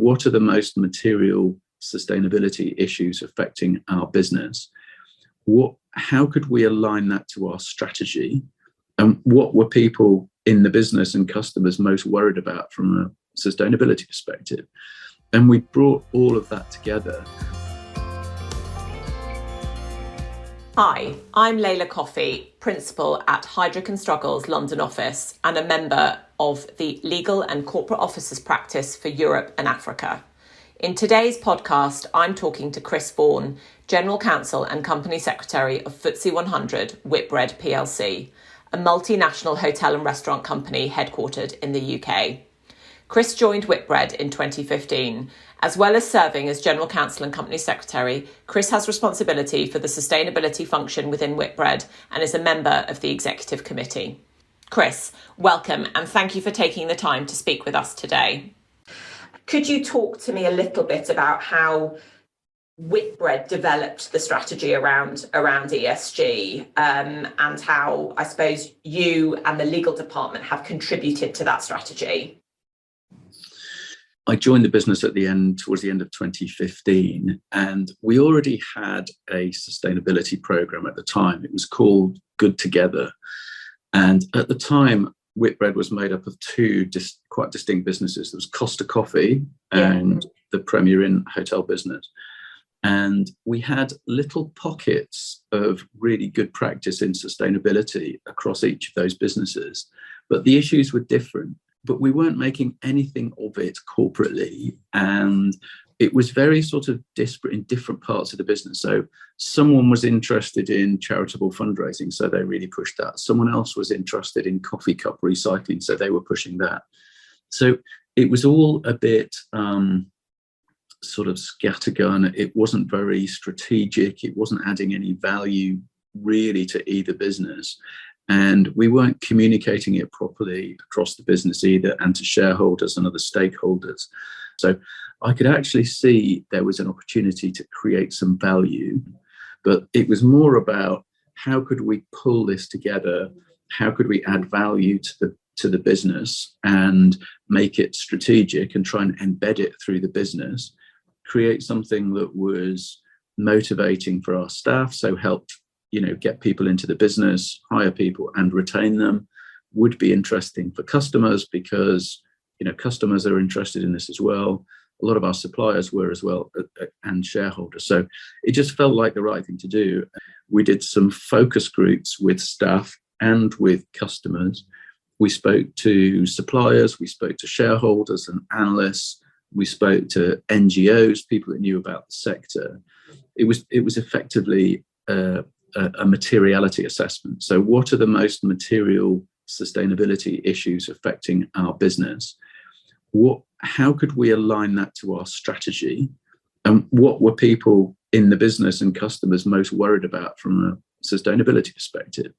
what are the most material sustainability issues affecting our business? How could we align that to our strategy? And what were people in the business and customers most worried about from a sustainability perspective? And we brought all of that together. Hi, I'm Laila Coffey, Principal at Heidrick Struggles London office and a member of the Legal and Corporate Officers practice for Europe and Africa. In today's podcast, I'm talking to Chris Vaughan, General Counsel and Company Secretary of FTSE 100 Whitbread PLC, a multinational hotel and restaurant company headquartered in the UK. Chris joined Whitbread in 2015. As well as serving as General Counsel and Company Secretary, Chris has responsibility for the sustainability function within Whitbread and is a member of the Executive Committee. Chris, welcome and thank you for taking the time to speak with us today. Could you talk to me a little bit about how Whitbread developed the strategy around ESG and how, I suppose, you and the legal department have contributed to that strategy? I joined the business towards the end of 2015, and we already had a sustainability program at the time. It was called Good Together. And at the time, Whitbread was made up of two quite distinct businesses. There was Costa Coffee and the Premier Inn hotel business. And we had little pockets of really good practice in sustainability across each of those businesses, but the issues were different. But we weren't making anything of it corporately. And it was very sort of disparate in different parts of the business. So someone was interested in charitable fundraising, so they really pushed that. Someone else was interested in coffee cup recycling, so they were pushing that. So it was all a bit sort of scattergun. It wasn't very strategic. It wasn't adding any value really to either business. And we weren't communicating it properly across the business either, and to shareholders and other stakeholders. So I could actually see there was an opportunity to create some value, but it was more about how could we pull this together? How could we add value to the business and make it strategic and try and embed it through the business, create something that was motivating for our staff, so helped get people into the business, hire people and retain them, would be interesting for customers because, customers are interested in this as well. A lot of our suppliers were as well, and shareholders. So it just felt like the right thing to do. We did some focus groups with staff and with customers. We spoke to suppliers, we spoke to shareholders and analysts, we spoke to NGOs, people that knew about the sector. It was effectively a materiality assessment. So what are the most material sustainability issues affecting our business? How could we align that to our strategy? And what were people in the business and customers most worried about from a sustainability perspective?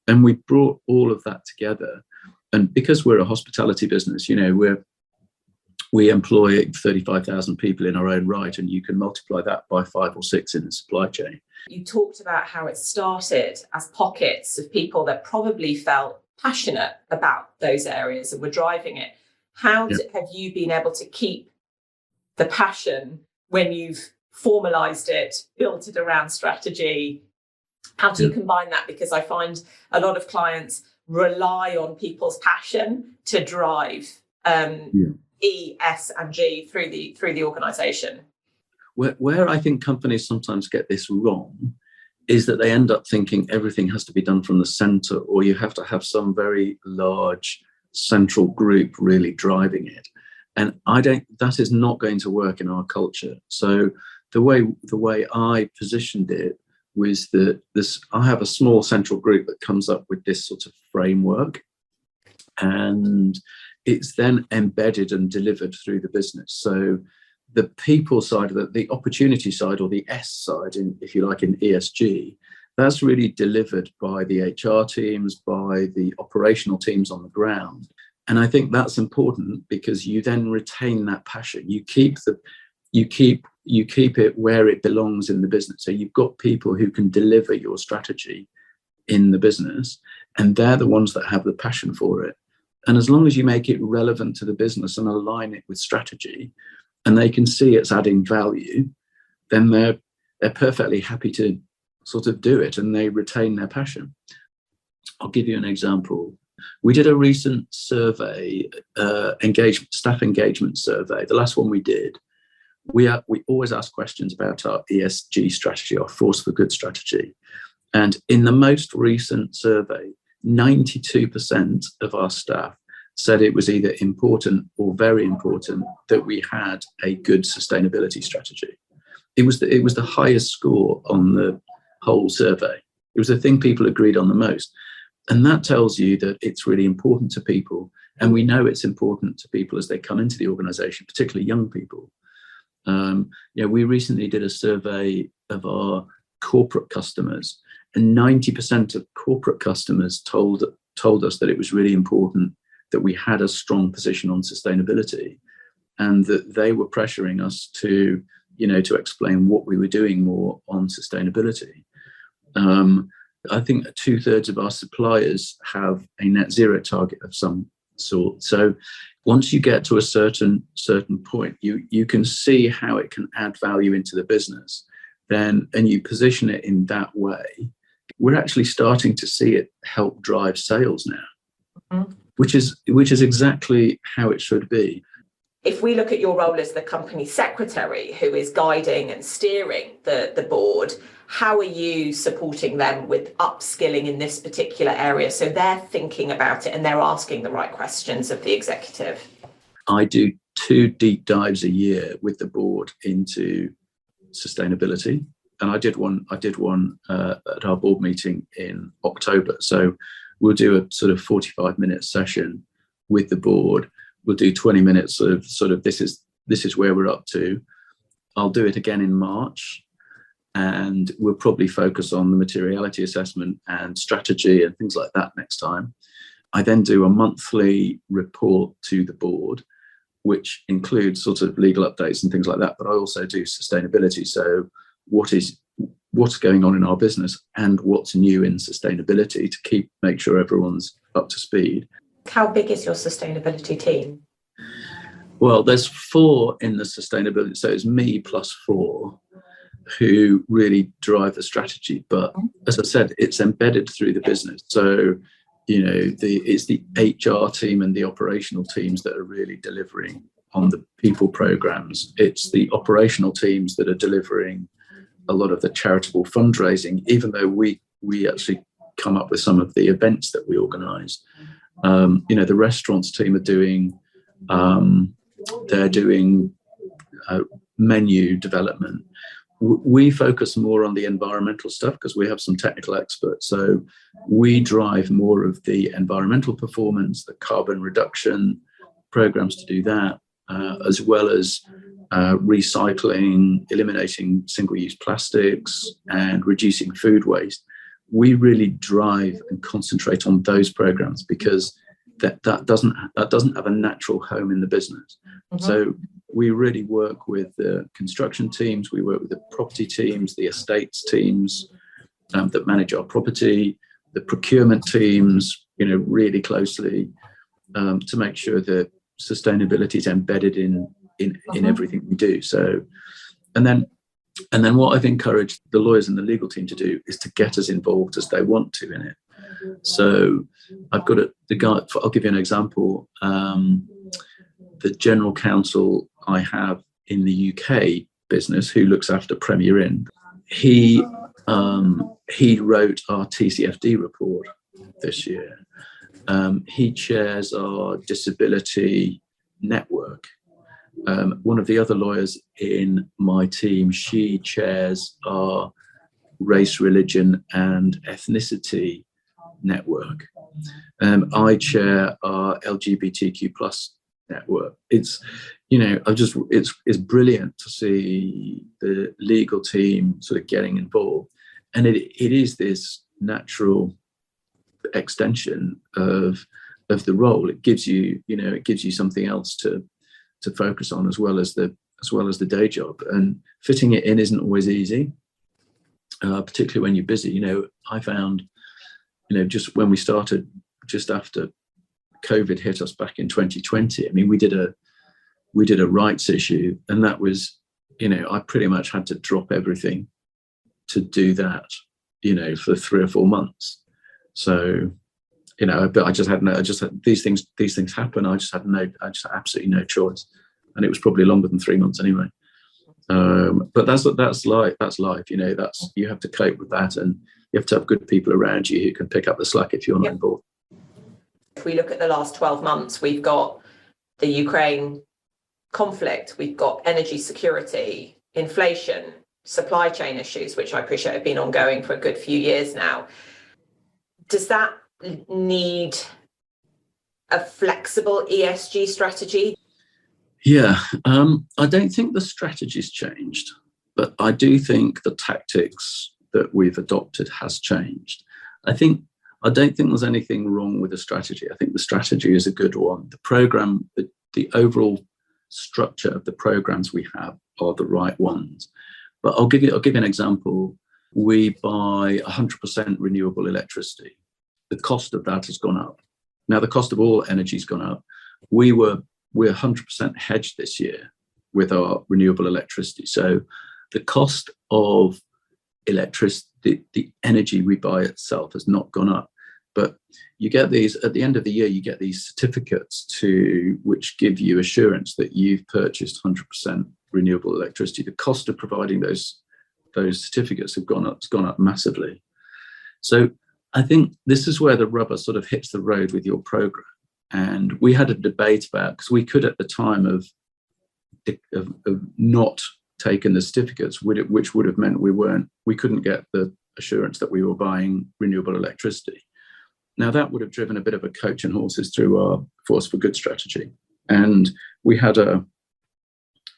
And we brought all of that together. And because we're a hospitality business, we employ 35,000 people in our own right, and you can multiply that by 5 or 6 in the supply chain. You talked about how it started as pockets of people that probably felt passionate about those areas and were driving it. How have you been able to keep the passion when you've formalized it, built it around strategy? How do you combine that? Because I find a lot of clients rely on people's passion to drive E, S, and G through the organisation. Where I think companies sometimes get this wrong is that they end up thinking everything has to be done from the centre, or you have to have some very large central group really driving it. And that is not going to work in our culture. So the way I positioned it was that I have a small central group that comes up with this sort of framework, and it's then embedded and delivered through the business. So the people side of it, the opportunity side, or the S side, if you like, in ESG, that's really delivered by the HR teams, by the operational teams on the ground. And I think that's important because you then retain that passion. You keep it where it belongs in the business. So you've got people who can deliver your strategy in the business, and they're the ones that have the passion for it. And as long as you make it relevant to the business and align it with strategy, and they can see it's adding value, then they're perfectly happy to sort of do it, and they retain their passion. I'll give you an example. We did a recent survey, staff engagement survey. The last one we did, we always ask questions about our ESG strategy, our Force for Good strategy. And in the most recent survey, 92% of our staff said it was either important or very important that we had a good sustainability strategy. It was the highest score on the whole survey. It was the thing people agreed on the most. And that tells you that it's really important to people. And we know it's important to people as they come into the organization, particularly young people. We recently did a survey of our corporate customers, and 90% of corporate customers told us that it was really important that we had a strong position on sustainability, and that they were pressuring us to explain what we were doing more on sustainability. I think 2/3 of our suppliers have a net zero target of some sort. So once you get to a certain point, you can see how it can add value into the business, and you position it in that way. We're actually starting to see it help drive sales now, which is exactly how it should be. If we look at your role as the company secretary, who is guiding and steering the board, how are you supporting them with upskilling in this particular area so they're thinking about it and they're asking the right questions of the executive? I do 2 deep dives a year with the board into sustainability, and I did one at our board meeting in October. So we'll do a sort of 45-minute session with the board. We'll do 20 minutes of sort of this is where we're up to. I'll do it again in March, and we'll probably focus on the materiality assessment and strategy and things like that next time. I then do a monthly report to the board, which includes sort of legal updates and things like that, but I also do sustainability. So what's going on in our business and what's new in sustainability to make sure everyone's up to speed. How big is your sustainability team? Well, there's 4 in the sustainability, so it's me plus 4 who really drive the strategy. But as I said, it's embedded through the business. So, it's the HR team and the operational teams that are really delivering on the people programs. It's the operational teams that are delivering a lot of the charitable fundraising, even though we actually come up with some of the events that we organise. The restaurants team are doing menu development. We focus more on the environmental stuff because we have some technical experts. So we drive more of the environmental performance, the carbon reduction programs to do that, as well as recycling, eliminating single-use plastics, and reducing food waste. We really drive and concentrate on those programs because that doesn't have a natural home in the business. So we really work with the construction teams, we work with the property teams, the estates teams that manage our property, the procurement teams, really closely to make sure that sustainability is embedded in everything we do. So, and then what I've encouraged the lawyers and the legal team to do is to get as involved as they want to in it. So I've got the guy. I'll give you an example. The general counsel I have in the UK business, who looks after Premier Inn, he wrote our TCFD report this year. He chairs our disability network. One of the other lawyers in my team, she chairs our race, religion, and ethnicity network. I chair our LGBTQ plus network. It's brilliant to see the legal team sort of getting involved, and it is this natural extension of the role. It gives you something else to focus on as well as the day job, and fitting it in isn't always easy, particularly when you're busy. I found just when we started, just after COVID hit us back in 2020, I mean, we did we did a rights issue, and that was, I pretty much had to drop everything to do that, for 3 or 4 months. So, but I just had these things happen. I just had absolutely no choice, and it was probably longer than 3 months anyway. But that's life. That's life. You have to cope with that, and you have to have good people around you who can pick up the slack if you're not on board. If we look at the last 12 months, we've got the Ukraine conflict, we've got energy security, inflation, supply chain issues, which I appreciate have been ongoing for a good few years now. Does that need a flexible ESG strategy? Yeah, I don't think the strategy's changed, but I do think the tactics that we've adopted has changed. I don't think there's anything wrong with the strategy. I think the strategy is a good one. The program, the overall structure of the programs we have are the right ones. But I'll give you an example. We buy 100% renewable electricity. The cost of that has gone up. Now, the cost of all energy's gone up. We're 100% hedged this year with our renewable electricity. So the cost of electricity, the energy we buy itself, has not gone up. But you get these, at the end of the year, you get these certificates which give you assurance that you've purchased 100% renewable electricity. The cost of providing those certificates have gone up massively. So I think this is where the rubber sort of hits the road with your program. And we had a debate about, because we could at the time of not taken the certificates, which would have meant we couldn't get the assurance that we were buying renewable electricity. Now, that would have driven a bit of a coach and horses through our Force for Good strategy. And we had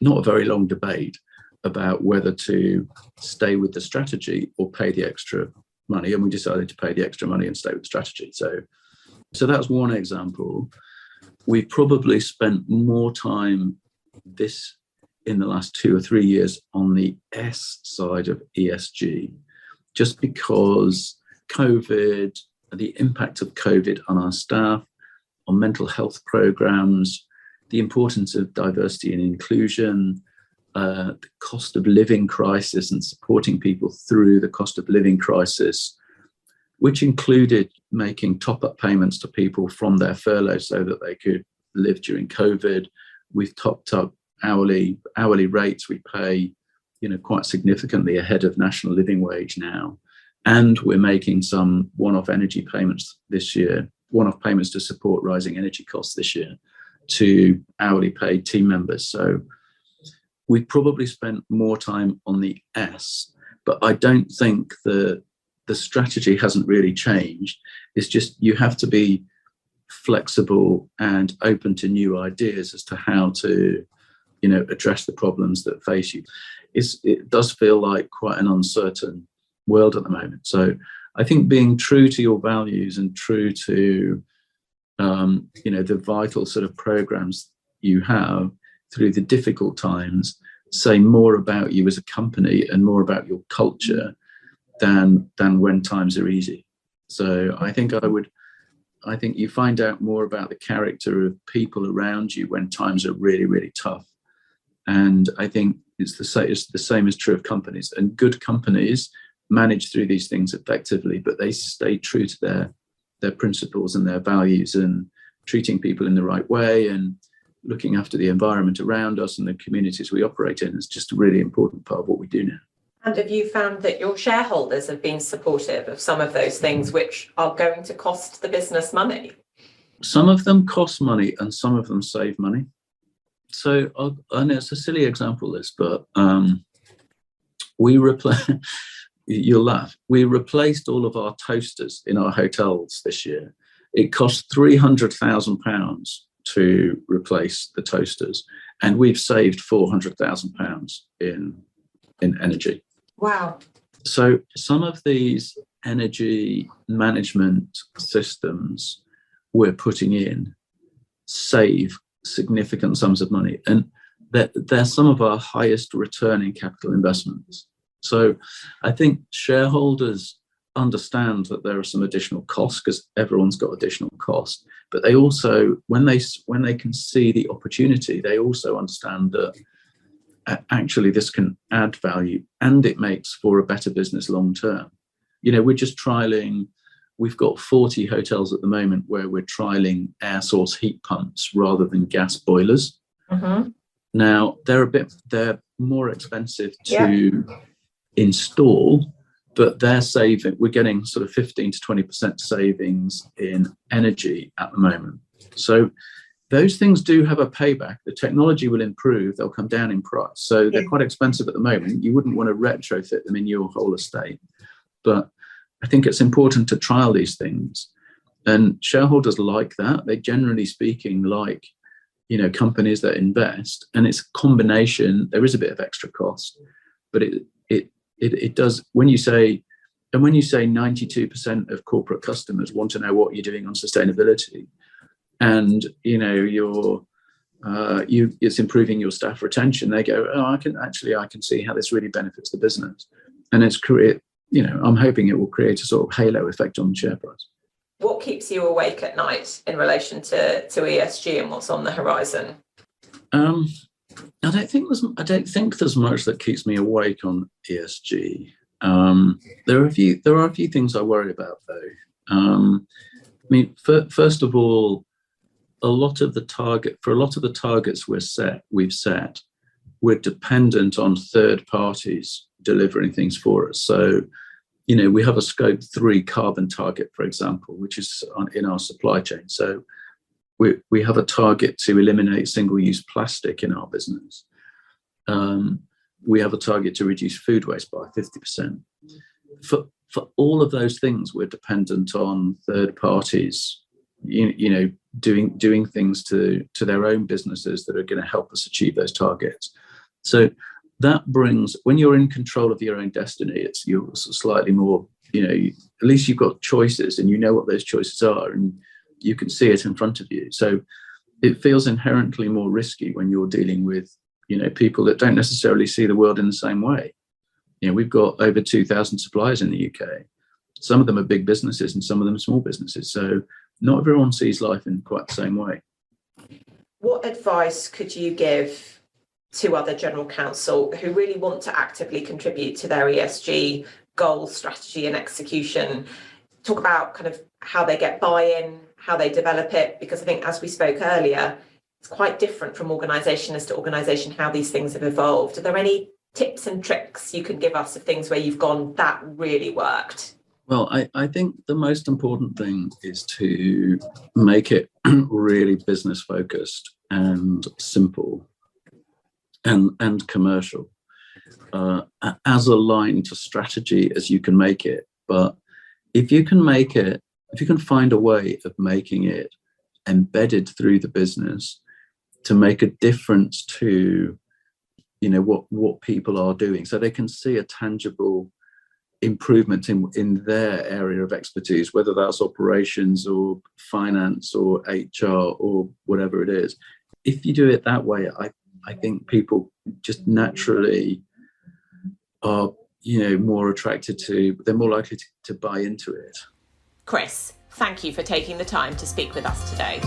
not a very long debate about whether to stay with the strategy or pay the extra money. And we decided to pay the extra money and stay with the strategy. So that's one example. We probably spent more time in the last 2 or 3 years on the S side of ESG, just because COVID, the impact of COVID on our staff, on mental health programs, the importance of diversity and inclusion, the cost of living crisis and supporting people through the cost of living crisis, which included making top-up payments to people from their furlough so that they could live during COVID. We've topped up hourly rates. We pay, quite significantly ahead of national living wage now. And we're making some one-off energy payments this year, one-off payments to support rising energy costs this year to hourly paid team members. So we probably spent more time on the S, but I don't think the strategy hasn't really changed. It's just you have to be flexible and open to new ideas as to how to, address the problems that face you. It does feel like quite an uncertain world at the moment. So I think being true to your values and true to, the vital sort of programs you have through the difficult times say more about you as a company and more about your culture than when times are easy. So I think you find out more about the character of people around you when times are really, really tough. And I think it's the same is true of companies. And good companies manage through these things effectively, but they stay true to their principles and their values, and treating people in the right way and looking after the environment around us and the communities we operate in is just a really important part of what we do now. And have you found that your shareholders have been supportive of some of those things which are going to cost the business money? Some of them cost money and some of them save money. So I know it's a silly example, this, but you'll laugh. We replaced all of our toasters in our hotels this year. It cost £300,000 to replace the toasters, and we've saved £400,000 in energy. Wow. So some of these energy management systems we're putting in save significant sums of money, and they're some of our highest returning capital investments. So I think shareholders understand that there are some additional costs, because everyone's got additional costs, but they also, when they can see the opportunity, they also understand that actually this can add value and it makes for a better business long term. We're just trialing. We've got 40 hotels at the moment where we're trialing air source heat pumps rather than gas boilers. Mm-hmm. Now they're more expensive to install, but they're saving. We're getting sort of 15 to 20% savings in energy at the moment. So those things do have a payback. The technology will improve. They'll come down in price. So they're quite expensive at the moment. You wouldn't want to retrofit them in your whole estate. But I think it's important to trial these things. And shareholders like that. They generally speaking like, companies that invest. And it's a combination. There is a bit of extra cost, but it does, when you say 92% of corporate customers want to know what you're doing on sustainability, and it's improving your staff retention, they go, oh, I can see how this really benefits the business. And I'm hoping it will create a sort of halo effect on the share price. What keeps you awake at night in relation to ESG and what's on the horizon? I don't think there's much that keeps me awake on ESG. There are a few things I worry about though. First of all, a lot of the targets we've set, we're dependent on third parties delivering things for us. So, we have a scope 3 carbon target, for example, which is in our supply chain. So we have a target to eliminate single-use plastic in our business. We have a target to reduce food waste by 50%. For all of those things, we're dependent on third parties, doing things to their own businesses that are going to help us achieve those targets. So that brings, when you're in control of your own destiny, you're slightly more, at least you've got choices and you know what those choices are and you can see it in front of you. So it feels inherently more risky when you're dealing with, people that don't necessarily see the world in the same way. We've got over 2,000 suppliers in the UK. Some of them are big businesses and some of them are small businesses. So not everyone sees life in quite the same way. What advice could you give to other general counsel who really want to actively contribute to their ESG goals, strategy and execution? Talk about kind of how they get buy-in, how they develop it, because I think as we spoke earlier, it's quite different from organisation as to organisation how these things have evolved. Are there any tips and tricks you can give us of things where you've gone, that really worked? Well, I think the most important thing is to make it really business focused and simple and commercial, as aligned to strategy as you can make it. But if you can find a way of making it embedded through the business to make a difference to, what people are doing, so they can see a tangible improvement in their area of expertise, whether that's operations or finance or HR or whatever it is. If you do it that way, I think people just naturally are, more attracted to, they're more likely to buy into it. Chris, thank you for taking the time to speak with us today.